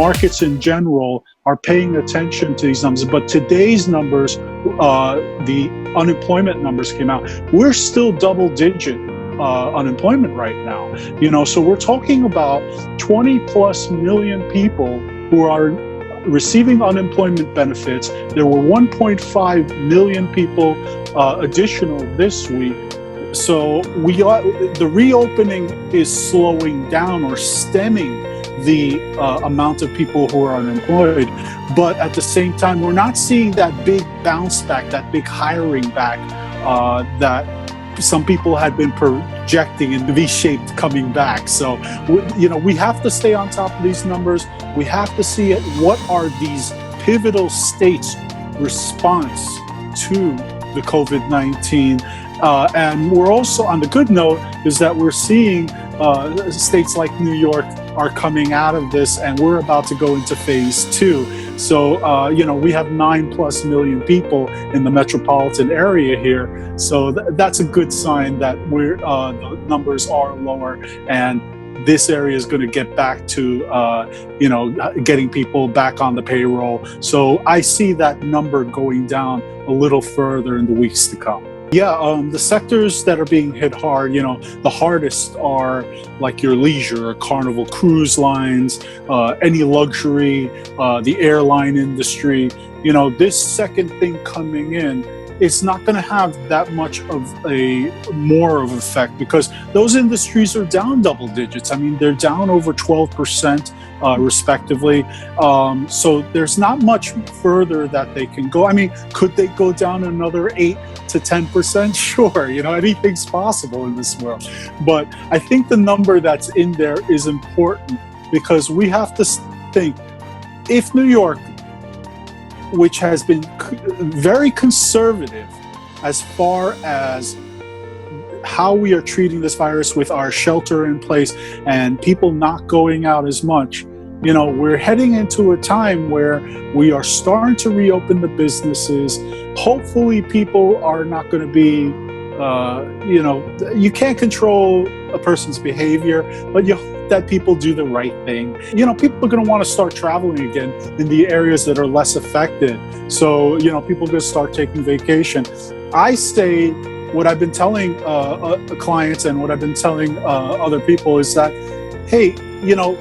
markets in general are paying attention to these numbers. But today's numbers, the unemployment numbers came out. We're still double-digit unemployment right now. So we're talking about 20 plus million people who are receiving unemployment benefits. There were 1.5 million people additional this week. So the reopening is slowing down or stemming the amount of people who are unemployed. But at the same time, we're not seeing that big bounce back, that big hiring back that some people had been projecting in V-shaped coming back. So, we have to stay on top of these numbers. We have to see what are these pivotal states' response to the COVID-19. And we're also, on the good note, is that we're seeing states like New York are coming out of this, and we're about to go into phase 2. So, we have 9+ million people in the metropolitan area here. So that's a good sign that the numbers are lower, and this area is going to get back to, getting people back on the payroll. So I see that number going down a little further in the weeks to come. Yeah, the sectors that are being hit hard, the hardest are like your leisure, Carnival Cruise Lines, any luxury, the airline industry. This second thing coming in, it's not going to have that much of more of effect because those industries are down double digits. I mean, they're down over 12%. Respectively. So there's not much further that they can go. I mean, could they go down another 8 to 10%? Sure, anything's possible in this world. But I think the number that's in there is important because we have to think, if New York, which has been very conservative as far as how we are treating this virus with our shelter in place and people not going out as much, we're heading into a time where we are starting to reopen the businesses. Hopefully people are not going to be, you can't control a person's behavior, but you hope that people do the right thing. People are going to want to start traveling again in the areas that are less affected. So, people are going to start taking vacation. I say, what I've been telling clients and what I've been telling other people is that, hey,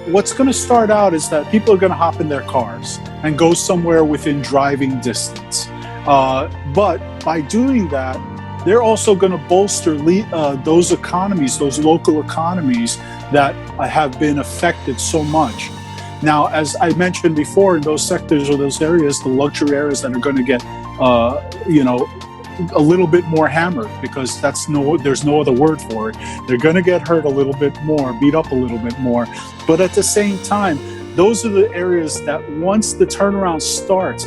what's going to start out is that people are going to hop in their cars and go somewhere within driving distance. But by doing that, they're also going to bolster those economies, those local economies that have been affected so much. Now, as I mentioned before, in those sectors or those areas, the luxury areas that are going to get, a little bit more hammered because there's no other word for it. They're going to get hurt a little bit more, beat up a little bit more. But at the same time, those are the areas that once the turnaround starts,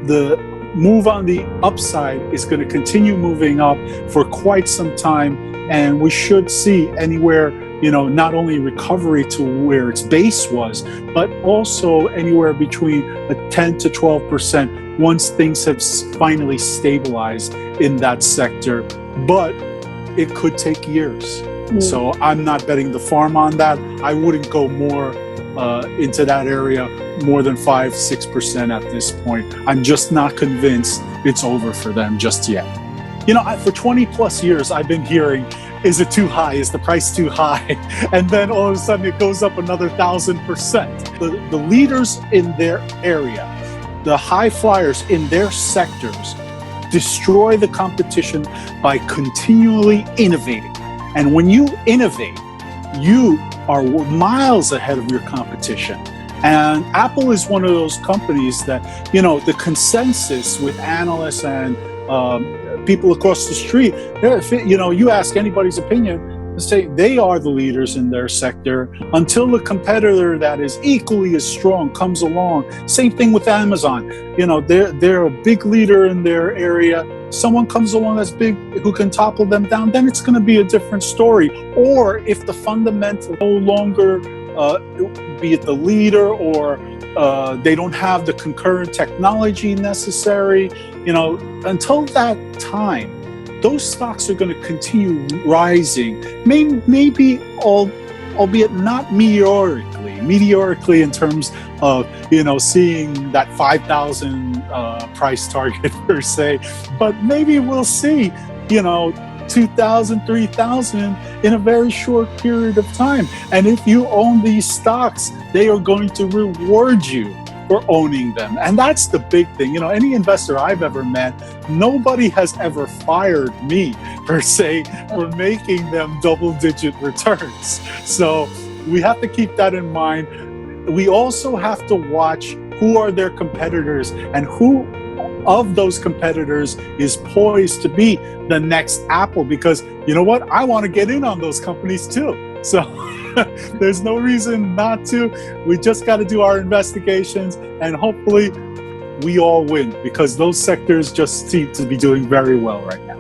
the move on the upside is going to continue moving up for quite some time. And we should see anywhere, not only recovery to where its base was, but also anywhere between a 10 to 12% once things have finally stabilized in that sector. But it could take years. So I'm not betting the farm on that. I wouldn't go more into that area more than 5-6% at this point. I'm just not convinced it's over for them just yet. For 20 plus years, I've been hearing, is it too high? Is the price too high? And then all of a sudden it goes up another 1,000%. The leaders in their area, the high flyers in their sectors, destroy the competition by continually innovating. And when you innovate, you are miles ahead of your competition. And Apple is one of those companies that, the consensus with analysts and people across the street, you ask anybody's opinion, say they are the leaders in their sector until the competitor that is equally as strong comes along. Same thing with Amazon. They're a big leader in their area. Someone comes along that's big who can topple them down, then it's going to be a different story. Or if the fundamental no longer, be it the leader or they don't have the concurrent technology necessary, until that time, those stocks are going to continue rising, maybe albeit not meteorically, meteorically in terms of, seeing that 5,000 price target per se, but maybe we'll see, 2,000, 3,000 in a very short period of time. And if you own these stocks, they are going to reward you for owning them. And that's the big thing. Any investor I've ever met, nobody has ever fired me per se for making them double-digit returns. So we have to keep that in mind. We also have to watch who are their competitors and who of those competitors is poised to be the next Apple, because you know what? I want to get in on those companies too. So there's no reason not to. We just got to do our investigations, and hopefully we all win, because those sectors just seem to be doing very well right now.